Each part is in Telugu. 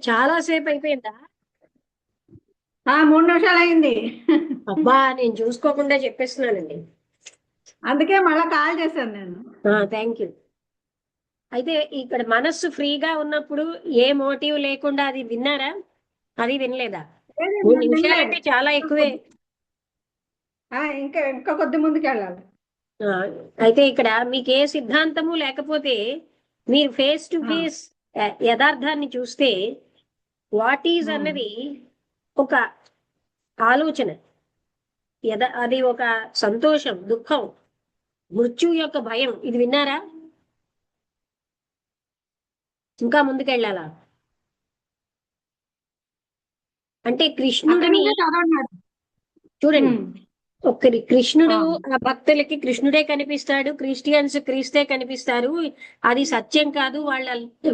చాలా సేపు అయిపోయిందా? 3 నిమిషాలు అయింది. అబ్బా, నేను చూసుకోకుండా చెప్పేస్తున్నానండి. అందుకే మళ్ళా కాల్ చేశాను నేను. Thank you. అయితే ఇక్కడ మనస్సు ఫ్రీగా ఉన్నప్పుడు ఏ మోటివ్ లేకుండా అది విన్నారా? అది వినలేదా? లేదు, మూడు నేను వినలేదు. నిమిషాలంటే చాలా ఎక్కువే. ఇంకా ఇంకా కొద్ది ముందుకు వెళ్ళాలి. ఆ, అయితే ఇక్కడ మీకు ఏ సిద్ధాంతము లేకపోతే మీరు ఫేస్ టు ఆ, ఫేస్ యథార్థాన్ని చూస్తే వాట్ ఈజ్ ఉమ్. అన్నది ఒక ఆలోచన. అది ఒక సంతోషం, దుఃఖం, మృత్యు యొక్క భయం. ఇది విన్నారా? ఇంకా ముందుకెళ్ళాలా? అంటే అక్కడి కృష్ణుడిని నుంచే చదవండి. చూడండి. ఉమ్. కృష్ణుడు ఆ, ఆ భక్తులకి కృష్ణుడే కనిపిస్తాడు, క్రిస్టియన్స్ క్రీస్తే కనిపిస్తారు. అది సత్యం కాదు, వాళ్ళ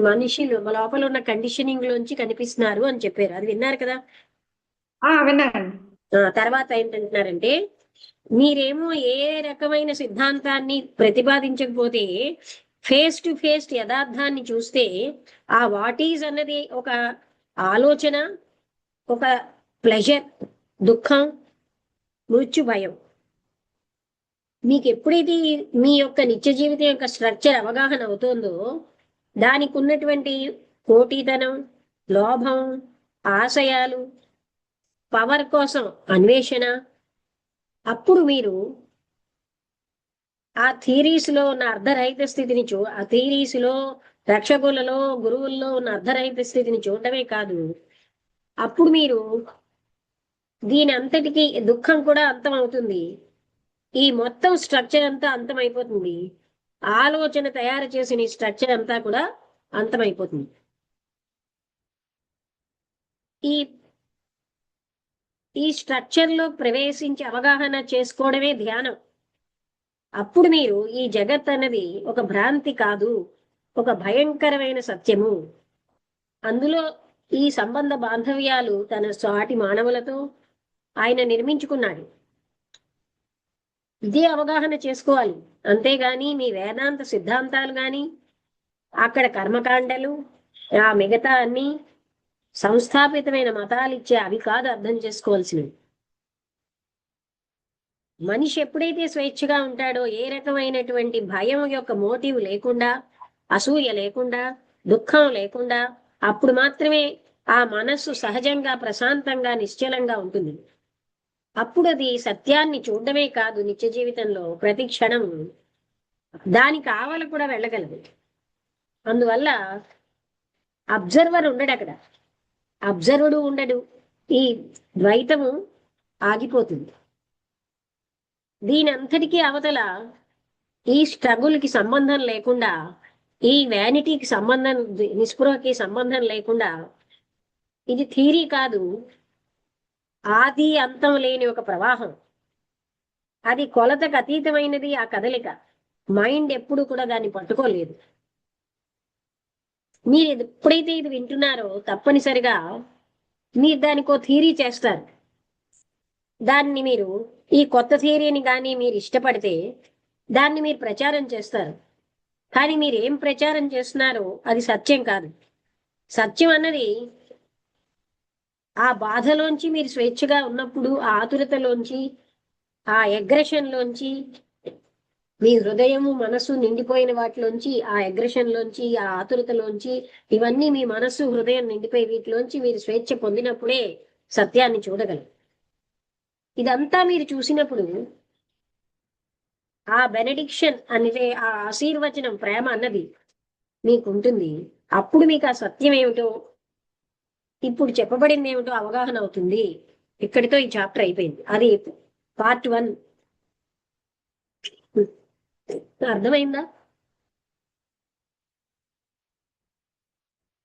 మనుషులు లోపల ఉన్న కండిషనింగ్ లోంచి కనిపిస్తున్నారు అని చెప్పారు. అది విన్నారు కదా? విన్నానండి. తర్వాత ఏంటంటున్నారంటే, మీరేమో ఏ రకమైన సిద్ధాంతాన్ని ప్రతిపాదించకపోతే ఫేస్ టు ఫేస్ యథార్థాన్ని చూస్తే ఆ వాట్ ఈజ్ అన్నది ఒక ఆలోచన, ఒక ప్లెజర్, దుఃఖం, మృత్యు భయం. మీకు ఎప్పుడైతే మీ యొక్క నిత్య జీవితం యొక్క స్ట్రక్చర్ అవగాహన అవుతుందో దానికి ఉన్నటువంటి పోటీతనం, లోభం, ఆశయాలు, పవర్ కోసం అన్వేషణ, అప్పుడు మీరు ఆ థీరీస్ లో ఉన్న అర్ధరహిత స్థితిని ఆ థీరీస్ లో రక్షకులలో గురువుల్లో ఉన్న అర్ధరహిత స్థితిని చూడటమే కాదు, అప్పుడు మీరు దీని అంతటికి దుఃఖం కూడా అంతం అవుతుంది. ఈ మొత్తం స్ట్రక్చర్ అంతా అంతమైపోతుంది. ఆలోచన తయారు చేసిన ఈ స్ట్రక్చర్ అంతా కూడా అంతమైపోతుంది. ఈ ఈ స్ట్రక్చర్ లో ప్రవేశించి అవగాహన చేసుకోవడమే ధ్యానం. అప్పుడు మీరు ఈ జగత్ అన్నది ఒక భ్రాంతి కాదు, ఒక భయంకరమైన సత్యము. అందులో ఈ సంబంధ బాంధవ్యాలు తన సాటి మానవులతో ఆయన నిర్మించుకున్నాడు. ఇదే అవగాహన చేసుకోవాలి. అంతేగాని మీ వేదాంత సిద్ధాంతాలు గాని అక్కడ కర్మకాండలు ఆ మిగతా అన్ని సంస్థాపితమైన మతాలు ఇచ్చే అవి కాదు అర్థం చేసుకోవాల్సినవి. మనిషి ఎప్పుడైతే స్వేచ్ఛగా ఉంటాడో, ఏ రకమైనటువంటి భయం యొక్క మోటివ్ లేకుండా, అసూయ లేకుండా, దుఃఖం లేకుండా, అప్పుడు మాత్రమే ఆ మనస్సు సహజంగా ప్రశాంతంగా నిశ్చలంగా ఉంటుంది. అప్పుడు అది సత్యాన్ని చూడడమే కాదు, నిత్య జీవితంలో ప్రతి క్షణం దాని కావల కూడా వెళ్ళగలదు. అందువల్ల అబ్జర్వర్ ఉండడు అక్కడ, అబ్జర్వుడు ఉండడు. ఈ ద్వైతము ఆగిపోతుంది. దీని అంతటికీ అవతల ఈ స్ట్రగుల్ కి సంబంధం లేకుండా, ఈ వ్యానిటీకి సంబంధం, నిస్పృహకి సంబంధం లేకుండా, ఇది థీరీ కాదు, ఆది అంతం లేని ఒక ప్రవాహం. అది కొలతకు అతీతమైనది ఆ కదలిక. మైండ్ ఎప్పుడు కూడా దాన్ని పట్టుకోలేదు. మీరు ఎప్పుడైతే ఇది వింటున్నారో తప్పనిసరిగా మీరు దానికో థీరీ చేస్తారు. దాన్ని మీరు ఈ కొత్త థియరీని కానీ మీరు ఇష్టపడితే దాన్ని మీరు ప్రచారం చేస్తారు. కానీ మీరు ఏం ప్రచారం చేస్తున్నారో అది సత్యం కాదు. సత్యం అన్నది ఆ బాధలోంచి మీరు స్వేచ్ఛగా ఉన్నప్పుడు, ఆ ఆతురతలోంచి, ఆ అగ్రెషన్ లోంచి, మీ హృదయము మనసు నిండిపోయిన వాటిలోంచి, ఆ అగ్రెషన్ లోంచి, ఆ ఆతురతలోంచి, ఇవన్నీ మీ మనస్సు హృదయం నిండిపోయి వీటిలోంచి మీరు స్వేచ్ఛ పొందినప్పుడే సత్యాన్ని చూడగలరు. ఇదంతా మీరు చూసినప్పుడు ఆ బెనడిక్షన్ అనేది, ఆ ఆశీర్వచనం, ప్రేమ అన్నది మీకు ఉంటుంది. అప్పుడు మీకు ఆ సత్యం ఏమిటో, ఇప్పుడు చెప్పబడింది ఏమిటో అవగాహన అవుతుంది. ఇక్కడితో ఈ చాప్టర్ అయిపోయింది. అది పార్ట్ 1. అర్థమైందా?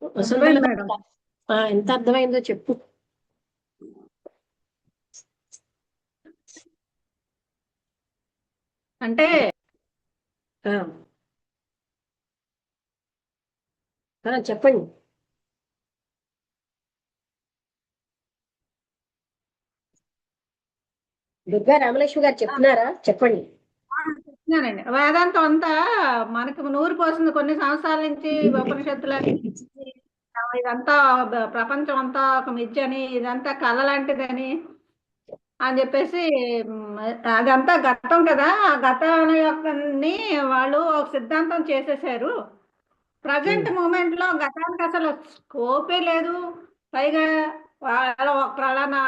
వసంతల అర్థమైంది మేడం. ఎంత అర్థమైందో చెప్పు. అంటే ఆ, చెప్పండి. దుర్గా రామలక్ష్మి గారు చెప్తున్నారా? చెప్పండి. చెప్తున్నానండి, వేదాంతం అంతా మనకు నూరు పోస్తుంది కొన్ని సంవత్సరాల నుంచి ఉపనిషత్తులు ఇదంతా ప్రపంచం అంతా ఒక మిథ్యని, ఇదంతా కళ లాంటిదని అని చెప్పేసి అదంతా గతం కదా, ఆ గతం యొక్కని వాళ్ళు ఒక సిద్ధాంతం చేసేసారు. ప్రజెంట్ మూమెంట్ లో గతానికి అసలు స్కోపే లేదు. పైగా వాళ్ళ పలానా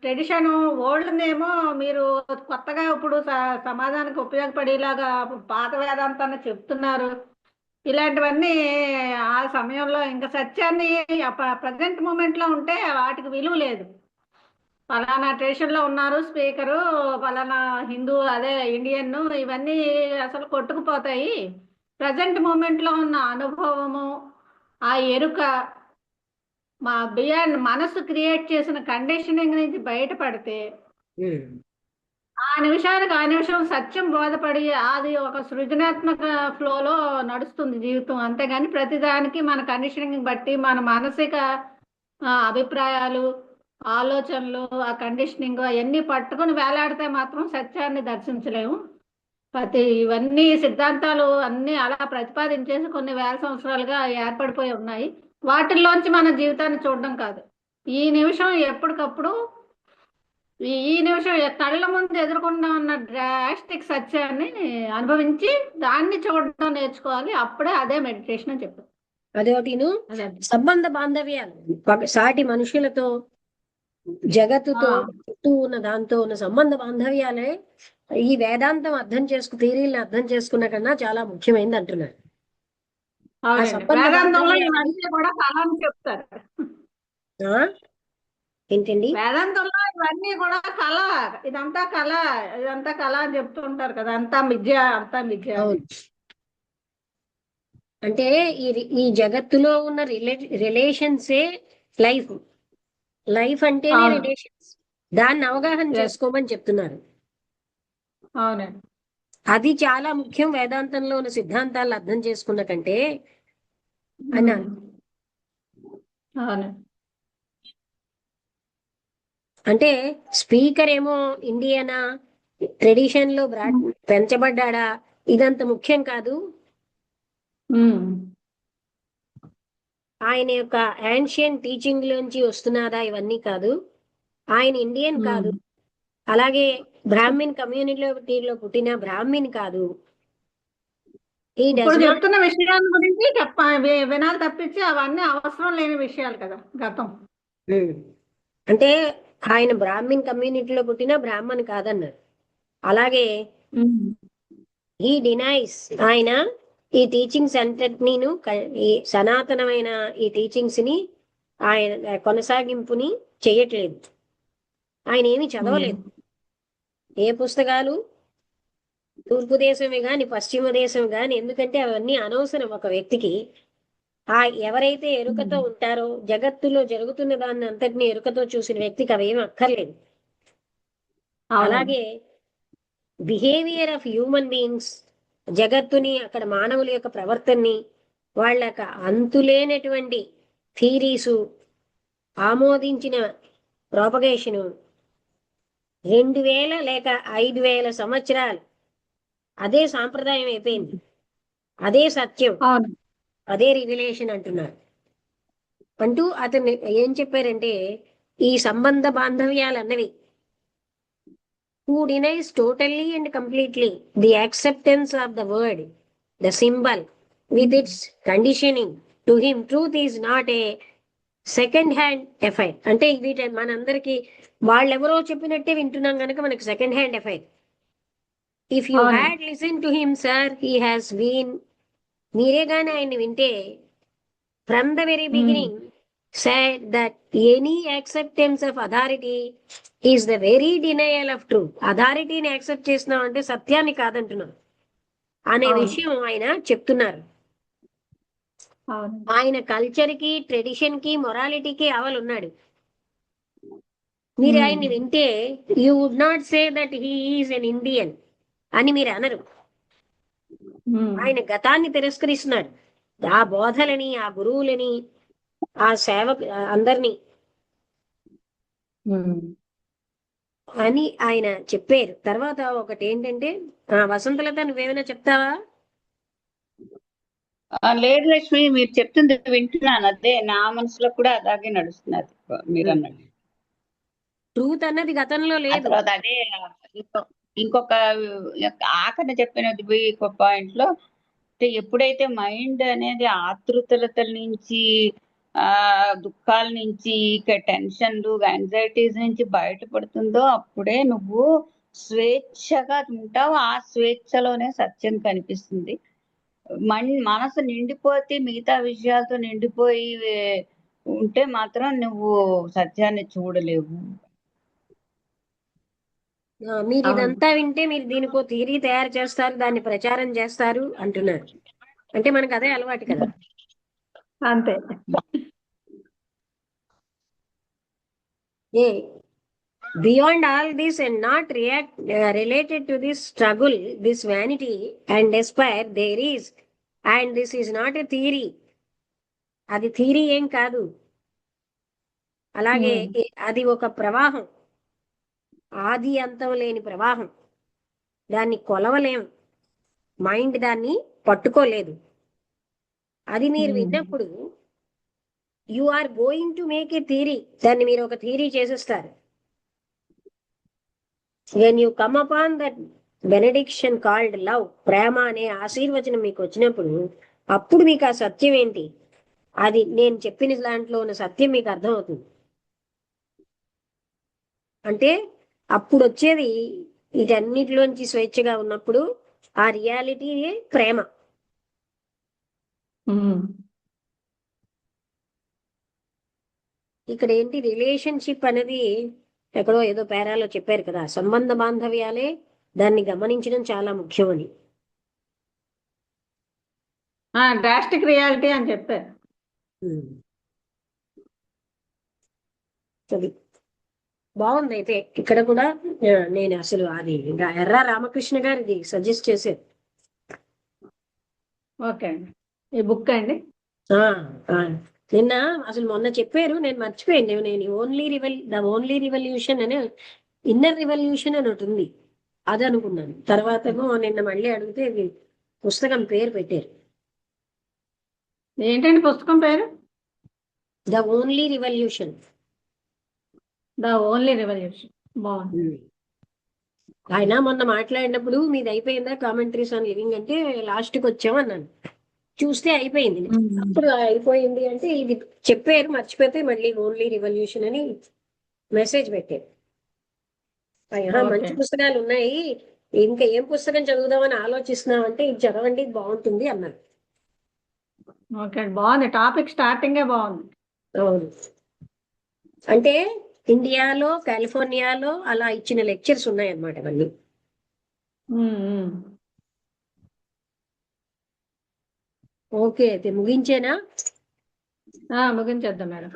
ట్రెడిషన్ ఓల్డ్ నేమో మీరు కొత్తగా ఇప్పుడు సమాజానికి ఉపయోగపడేలాగా పాత వేదాంతాన్ని చెప్తున్నారు. ఇలాంటివన్నీ ఆ సమయంలో ఇంకా సత్యాన్ని ప్రజెంట్ మూమెంట్ లో ఉంటే వాటికి విలువ లేదు. పలానా ట్రెడిషన్ లో ఉన్నారు స్పీకరు, పలానా హిందూ అదే ఇండియన్, ఇవన్నీ అసలు కొట్టుకుపోతాయి. ప్రజెంట్ మూమెంట్ లో ఉన్న అనుభవము, ఆ ఎరుక, మా బియాండ్ మనసు క్రియేట్ చేసిన కండిషనింగ్ నుంచి బయటపడితే ఆ నిమిషానికి ఆ నిమిషం సత్యం బోధపడి అది ఒక సృజనాత్మక ఫ్లోలో నడుస్తుంది జీవితం. అంతేగాని ప్రతిదానికి మన కండిషనింగ్ బట్టి మన మానసిక అభిప్రాయాలు, ఆలోచనలు, ఆ కండిషనింగ్ అవన్నీ పట్టుకుని వేలాడితే మాత్రం సత్యాన్ని దర్శించలేము. ఇవన్నీ సిద్ధాంతాలు అన్నీ అలా ప్రతిపాదించేసి కొన్ని వేల సంవత్సరాలుగా ఏర్పడిపోయి ఉన్నాయి. వాటిల్లోంచి మన జీవితాన్ని చూడడం కాదు, ఈ నిమిషం ఎప్పటికప్పుడు ఈ నిమిషం కళ్ళ ముందు ఎదుర్కొంటా ఉన్న డ్రాస్టిక్ సత్యాన్ని అనుభవించి దాన్ని చూడడం నేర్చుకోవాలి. అప్పుడే అదే మెడిటేషన్ అని చెప్పారు. అదొకటిను. సంబంధ బాంధవ్యాలు సాటి మనుషులతో, జగత్తుతో, చుట్టూ ఉన్న దాంతో ఉన్న సంబంధ బాంధవ్యాలే ఈ వేదాంతం అర్థం థియరీలను అర్థం చేసుకున్న కన్నా చాలా ముఖ్యమైనది అంటున్నారు. ఆ సంబంధ వేదాంతంలో బాంధవ్యాలు ఇవన్నీ కూడా కళ అని చెప్తారు. ఏంటండి? వేదాంతంలో ఇవన్నీ కూడా కళ, ఇదంతా కళ, ఇదంతా కళ అని చెప్తుంటారు కదా, అంతా మిథ్య, అంతా మిథ్య. అంటే ఈ జగత్తులో ఉన్న రిలేషన్సే లైఫ్. లైఫ్ అంటేనే రిలేషన్స్. దాన్ని అవగాహన చేసుకోమని చెప్తున్నారు. అవునండి, అది చాలా ముఖ్యం వేదాంతంలో ఉన్న సిద్ధాంతాలను అర్థం చేసుకున్న కంటే అన్నాను. అంటే స్పీకర్ ఏమో ఇండియనా, ట్రెడిషన్ లో పెంచబడ్డా, ఇదంత ముఖ్యం కాదు. ఆయన యొక్క యాన్షియన్ టీచింగ్ లోంచి వస్తున్నారా ఇవన్నీ కాదు. ఆయన ఇండియన్ కాదు, అలాగే బ్రాహ్మిన్ కమ్యూనిటీలో పుట్టిన బ్రాహ్మిన్ కాదు. ఇప్పుడు చెప్తున్న విషయాల గురించి వినాలి తప్పించి అవన్నీ అవసరం లేని విషయాలు కదా గతం. అంటే ఆయన బ్రాహ్మిన్ కమ్యూనిటీలో పుట్టిన బ్రాహ్మణ్ కాదన్నారు. అలాగే ఈ డినైస్ ఆయన ఈ టీచింగ్స్ అంతటినీను, ఈ సనాతనమైన ఈ టీచింగ్స్ ని ఆయన కొనసాగింపుని చేయట్లేదు. ఆయన ఏమి చదవలేదు. ఏ పుస్తకాలు తూర్పు దేశమే గాని పశ్చిమ దేశం గాని, ఎందుకంటే అవన్నీ అనవసరం ఒక వ్యక్తికి. ఎవరైతే ఎరుకతో ఉంటారో, జగత్తులో జరుగుతున్న దాన్ని అంతటిని ఎరుకతో చూసిన వ్యక్తికి అవేమి అక్కర్లేదు. అలాగే బిహేవియర్ ఆఫ్ హ్యూమన్ బీయింగ్స్, జగత్తుని, అక్కడ మానవుల యొక్క ప్రవర్తనని, వాళ్ళ అంతులేనటువంటి థీరీసు, ఆమోదించిన ప్రాపగేషను 2000 లేక 5000 సంవత్సరాలు అదే సాంప్రదాయం అయిపోయింది. అదే సత్యం, అదే రివిలేషన్ అంటున్నారు. అంటూ అతను ఏం చెప్పారంటే, ఈ సంబంధ బాంధవ్యాలు అన్నవి who denies totally and completely the acceptance of the word, the symbol with its conditioning, to him truth is not a second hand affair. అంటే వీటి మనందరికి వాళ్ళెవరో చెప్పినట్టే వింటున్నాం కనుక మనకి second hand affair. If you had listen to him sir, he has been, మీరే గాని ఆయన్ని వింటే, from the very beginning said that any acceptance of authority is the very denial of truth. అథారిటీని యాక్సెప్ట్ చేసినాం అంటే సత్యాన్ని కాదంటున్నాం అనే విషయం ఆయన చెప్తున్నారు. ఆయన కల్చర్ కి, ట్రెడిషన్ కి, మొరాలిటీకి అవలున్నాడు. మీరు ఆయన్ని వింటే you would not say that he is an Indian అని మీరు అనరు. ఆయన గతాన్ని తిరస్కరిస్తున్నాడు. ఆ బోధలని, ఆ గురువులని, ఆ సేవకు అందరినీ అని ఆయన చెప్పారు. తర్వాత ఒకటి ఏంటంటే, వసంతలత నువ్వేమైనా చెప్తావా? లేదు లక్ష్మి, మీరు చెప్తుంది వింటున్నాను. అదే నా మనసులో కూడా అలాగే నడుస్తున్నది మీరు అన్నట్టు. ట్రూత్ అన్నది గతంలో ఆ లేదు. తర్వాత అదే ఇంకొక ఆఖరణ చెప్పినది ఇంకొక పాయింట్ లో, ఎప్పుడైతే మైండ్ అనేది ఆతృతలత నుంచి, దుఃఖాల నుంచి, టెన్షన్లు, యాంగ్జైటీస్ నుంచి బయటపడుతుందో అప్పుడే నువ్వు స్వేచ్ఛగా ఉంటావు. ఆ స్వేచ్ఛలోనే సత్యం కనిపిస్తుంది. మనసు నిండిపోతే, మిగతా విషయాలతో నిండిపోయి ఉంటే మాత్రం నువ్వు సత్యాన్ని చూడలేవు. మీరు అవును. ఇదంతా వింటే మీరు దీనికో థియరీ తయారు చేస్తారు, దాన్ని ప్రచారం చేస్తారు అంటున్నారు. అంటే మనకు అదే అలవాటు కదా. అంతే. Beyond all this and not related to this struggle, this vanity and despair, there is, and this is not a theory. అది థియరీ ఏం కాదు. అలాగే అది ఒక ప్రవాహం, ఆది అంతం లేని ప్రవాహం. దాన్ని కొలవలేం, మైండ్ దాన్ని పట్టుకోలేదు. అది మీరు విన్నప్పుడు you are going to make a theory, దాన్ని మీరు ఒక థియరీ చేసేస్తారు. When you come upon that benediction called love, ప్రేమ అనే ఆశీర్వచనం మీకు వచ్చినప్పుడు, అప్పుడు మీకు ఆ సత్యం ఏంటి, అది నేను చెప్పిన దాంట్లో ఉన్న సత్యం మీకు అర్థమవుతుంది. అంటే అప్పుడు వచ్చేది వీటన్నిటిలోంచి స్వేచ్ఛగా ఉన్నప్పుడు ఆ రియాలిటీ ప్రేమ. ఇక్కడ ఏంటి, రిలేషన్షిప్ అనేది ఎక్కడో ఏదో పేరాలో చెప్పారు కదా, సంబంధ బాంధవ్యాలే దాన్ని గమనించడం చాలా ముఖ్యమని. డ్రాస్టిక్ రియాలిటీ అని చెప్పారు. అది బాగుంది. అయితే ఇక్కడ కూడా నేను అసలు అది ఎర్ర రామకృష్ణ గారిది సజెస్ట్ చేశారు. ఓకే అండి, ఈ బుక్ అండి. నిన్న అసలు మొన్న చెప్పారు, నేను మర్చిపోయాను. నేను ద ఓన్లీ రివల్యూషన్ అనే ఇన్నర్ రివల్యూషన్ అని ఒకటి ఉంది, అది అనుకున్నాను. తర్వాత నిన్న మళ్ళీ అడిగితే ఇది పుస్తకం పేరు పెట్టారు. ఏంటండి పుస్తకం పేరు? The only revolution. The only revolution. బాగుంది. ఆయన మొన్న మాట్లాడినప్పుడు మీది అయిపోయిందా కామెంటరీస్ ఆన్ లివింగ్ అంటే లాస్ట్కి వచ్చామన్నాను. చూస్తే అయిపోయింది. అప్పుడు అయిపోయింది అంటే ఇది చెప్పారు, మర్చిపోతే మళ్ళీ ఓన్లీ రివల్యూషన్ అని మెసేజ్ పెట్టారు. మంచి పుస్తకాలు ఉన్నాయి, ఇంకా ఏం పుస్తకం చదువుదామని ఆలోచిస్తున్నాం అంటే ఇది చదవండి, ఇది బాగుంటుంది అన్నారు. ఓకే, బాగుంది. టాపిక్ స్టార్టింగే బాగుంది. అవును, అంటే ఇండియాలో కాలిఫోర్నియాలో అలా ఇచ్చిన లెక్చర్స్ ఉన్నాయన్నమాట అవన్నీ. ఓకే, అయితే ముగించేనా? ముగించేద్దాం మేడం.